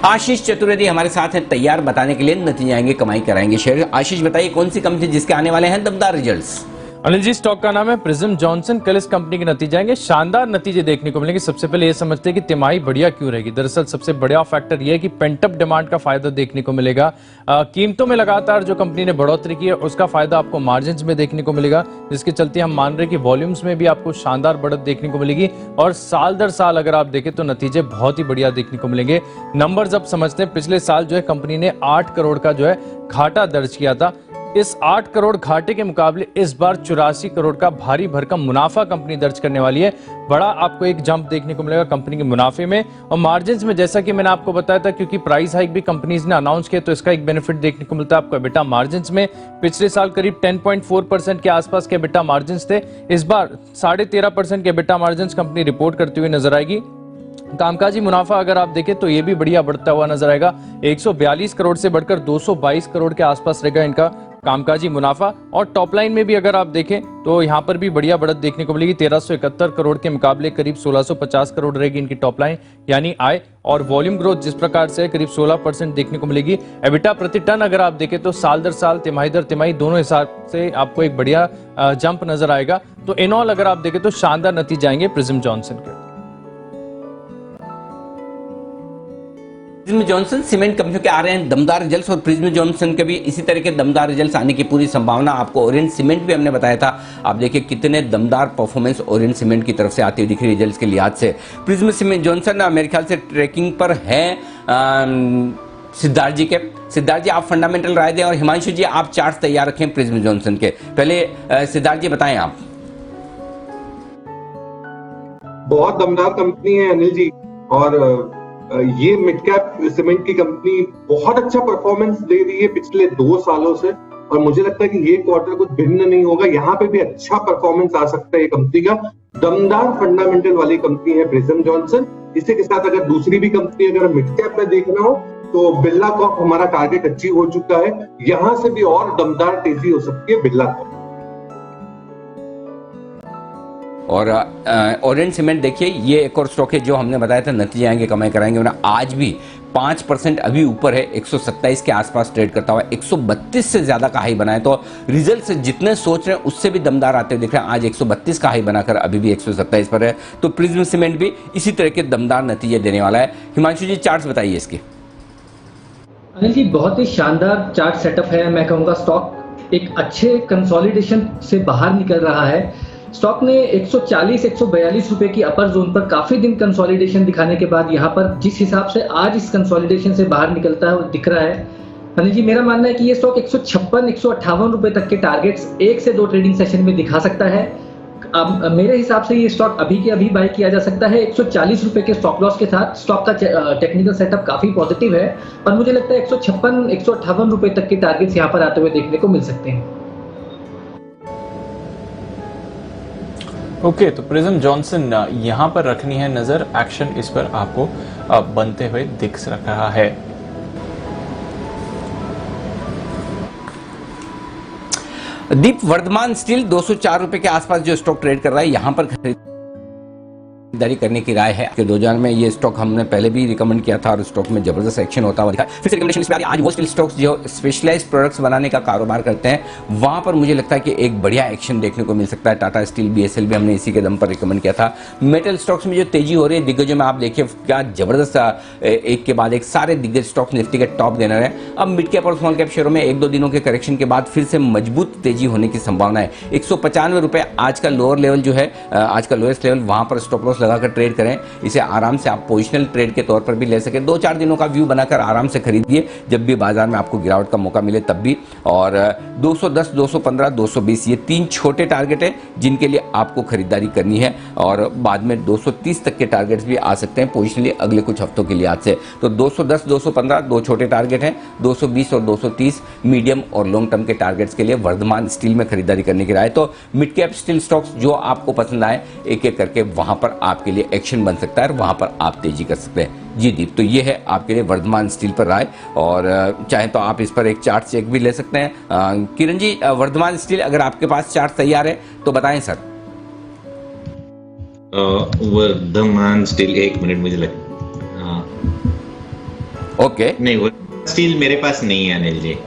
आशीष चतुर्वेदी हमारे साथ हैं तैयार बताने के लिए नतीजे आएंगे कमाई कराएंगे शेयर। आशीष बताइए कौन सी कंपनी जिसके आने वाले हैं दमदार रिजल्ट्स? अनिल जी, स्टॉक का नाम है प्रिज्म जॉनसन। कल इस कंपनी के नतीजे आएंगे, शानदार नतीजे देखने को मिलेंगे। सबसे पहले ये समझते हैं कि तिमाही बढ़िया क्यों रहेगी। दरअसल सबसे बड़ा फैक्टर ये है कि पेंटअप डिमांड का फायदा देखने को मिलेगा। कीमतों में लगातार जो कंपनी ने बढ़ोतरी की है उसका फायदा आपको मार्जिन्स में देखने को मिलेगा, जिसके चलते हम मान रहे हैं कि वॉल्यूम्स में भी आपको शानदार बढ़त देखने को मिलेगी। और साल दर साल अगर आप देखें तो नतीजे बहुत ही बढ़िया देखने को मिलेंगे। नंबर जब समझते हैं, पिछले साल जो है कंपनी ने 8 करोड़ का जो है घाटा दर्ज किया था। इस 8 करोड़ घाटे के मुकाबले इस बार 84 करोड़ का भारी भरकम मुनाफा कंपनी दर्ज करने वाली है। बड़ा आपको एक जंप देखने को मिलेगा कंपनी के मुनाफे में और मार्जिन्स में। जैसा कि मैंने आपको बताया था, क्योंकि प्राइस हाइक भी कंपनीज ने अनाउंस किया तो इसका एक बेनिफिट देखने को मिलता है आपको एबिटा मार्जिन्स में। पिछले साल करीब 10.4% के आसपास के एबिटा मार्जिन्स थे, इस बार 13.5% के एबिटा मार्जिन्स कंपनी रिपोर्ट करती हुई नजर आएगी। कामकाजी मुनाफा अगर आप देखें तो ये भी बढ़िया बढ़ता हुआ नजर आएगा। 142 करोड़ से बढ़कर 222 करोड़ के आसपास रहेगा इनका कामकाजी मुनाफा। और टॉप लाइन में भी अगर आप देखें तो यहाँ पर भी बढ़िया बढ़त देखने को मिलेगी। 1371 करोड़ के मुकाबले करीब 1650 करोड़ रहेगी इनकी टॉप लाइन यानी आय। और वॉल्यूम ग्रोथ जिस प्रकार से करीब 16% देखने को मिलेगी। एबिटा प्रति टन अगर आप देखें तो साल दर साल, तिमाही दर तिमाही दोनों हिसाब से आपको एक बढ़िया जंप नजर आएगा। तो इन ऑल अगर आप देखें तो शानदार नतीजे आएंगे प्रिज्म जॉनसन के। प्रिज्म जॉनसन सीमेंट कंपनियों के आ रहे हैं दमदार रिजल्ट्स और प्रिज्म जॉनसन के भी इसी तरह के दमदार रिजल्ट्स आने की पूरी संभावना। आपको ओरिएंट सीमेंट भी हमने बताया था, आप देखिए कितने दमदार परफॉर्मेंस ओरिएंट सीमेंट की तरफ से आती हुई दिख रही रिजल्ट्स के लिहाज से। प्रिज्म सीमेंट जॉनसन मेरे ख्याल से ट्रैकिंग पर है सिद्धार्थ जी के। सिद्धार्थ जी आप फंडामेंटल राय दें और हिमांशु जी आप चार्ट तैयार रखें प्रिज्म जॉनसन के। पहले सिद्धार्थ जी बताएं आप। बहुत दमदार कंपनी है अनिल जी, और ये मिड कैप सीमेंट की कंपनी बहुत अच्छा परफॉर्मेंस दे रही है पिछले 2 सालों से, और मुझे लगता है कि ये क्वार्टर कुछ भिन्न नहीं होगा। यहाँ पे भी अच्छा परफॉर्मेंस आ सकता है ये कंपनी का। दमदार फंडामेंटल वाली कंपनी है प्रिज्म जॉनसन। इसी के साथ अगर दूसरी भी कंपनी अगर मिड कैप में देखना हो तो बिरला कॉर्प हमारा टारगेट अचीव हो चुका है। यहां से भी और दमदार तेजी हो सकती है बिरला कॉर्प। और ओरिएंट सीमेंट देखिए ये एक और स्टॉक है जो हमने बताया था नतीजे आएंगे कमाई कराएंगे। और आज भी 5% अभी ऊपर है, 127 के आसपास ट्रेड करता हुआ 132 से ज्यादा का हाई बनाए। तो रिजल्ट जितने सोच रहे हैं उससे भी दमदार आते हुए दिख रहे हैं। आज 132 का हाई बनाकर अभी भी 127 पर है। तो प्रिज्म सीमेंट भी इसी तरह के दमदार नतीजे देने वाला है। हिमांशु जी चार्ट्स बताइए इसके। अनिल जी बहुत ही शानदार चार्ट सेटअप है। मैं कहूँगा स्टॉक एक अच्छे कंसोलिडेशन से बाहर निकल रहा है। स्टॉक ने 140-142 रुपए की अपर जोन पर काफी दिन कंसोलिडेशन दिखाने के बाद यहाँ पर जिस हिसाब से आज इस कंसोलिडेशन से बाहर निकलता है वो दिख रहा है। अनिल जी मेरा मानना है कि ये स्टॉक 156-158 रुपए तक के टारगेट्स 1 से 2 ट्रेडिंग सेशन में दिखा सकता है। अब मेरे हिसाब से ये स्टॉक अभी के अभी बाय किया जा सकता है 140 रुपए के स्टॉप लॉस के साथ। स्टॉक का टेक्निकल सेटअप काफी पॉजिटिव है और मुझे लगता है 156-158 रुपए तक के टारगेट्स यहाँ पर आते हुए देखने को मिल सकते हैं। ओके, तो प्रिज्म जॉनसन यहां पर रखनी है नजर। एक्शन इस पर आपको बनते हुए दिख रहा है। दीप वर्धमान स्टील 204 रुपए के आसपास जो स्टॉक ट्रेड कर रहा है, यहां पर खरीदारी करने की राय है। 2000 में ये स्टॉक हमने पहले भी रिकमेंड किया था और स्टॉक में जबरदस्त एक्शन होता हुआ दिखा। फिर से रिकमेंडेशन इसमें आज वो स्टील स्टॉक्स जो स्पेशलाइज्ड प्रोडक्ट्स बनाने का कारोबार करते हैं वहां पर मुझे लगता है कि एक बढ़िया एक्शन देखने को मिल सकता है। टाटा स्टील, बीएसएल भी हमने इसी के दम पर रिकमेंड किया था। मेटल स्टॉक्स में जो तेजी हो रही है दिग्गजों में आप देखिए क्या जबरदस्त एक के बाद एक सारे दिग्गज स्टॉक्स निफ्टी के टॉप गेनर है। अब मिड कैप और स्मॉल कैप शेयरों में 1-2 दिनों के करेक्शन के बाद फिर से मजबूत तेजी होने की संभावना है। 195 रुपए आज का लोअर लेवल जो है, आज का लोएस्ट लेवल, वहां पर स्टॉप लॉस लगाकर ट्रेड करें। इसे आराम से आप पोजिशनल ट्रेड के तौर पर भी ले सके। 2-4 दिनों का व्यू बनाकर आराम से खरीदिए जब भी बाजार में आपको गिरावट का मौका मिले तब भी। और 210, 215, 220 ये 3 छोटे टारगेट है जिनके लिए आपको खरीदारी करनी है और बाद में 230 तक के टारगेट्स भी आ सकते हैं पोजिशनली अगले कुछ हफ्तों के लिए आज से। तो 210, 215 2 छोटे टारगेट हैं, 220 और 230 मीडियम और लॉन्ग टर्म के टारगेट्स के लिए वर्धमान स्टील में खरीदारी करने की राय। तो मिड कैप स्टील स्टॉक्स जो आपको पसंद आए एक एक करके वहां पर आपके लिए एक्शन बन सकता है और वहां पर आप तेजी कर सकते हैं। जी दीप, तो ये है आपके लिए वर्धमान स्टील पर राय और चाहे तो आप इस पर एक चार्ट चेक भी ले सकते हैं। किरण जी वर्धमान स्टील अगर आपके पास चार्ट तैयार है तो बताएं सर। वर्धमान स्टील 1 मिनट मुझे लग ओके नहीं, वो स्टील मेरे पास नहीं है अनिल जी।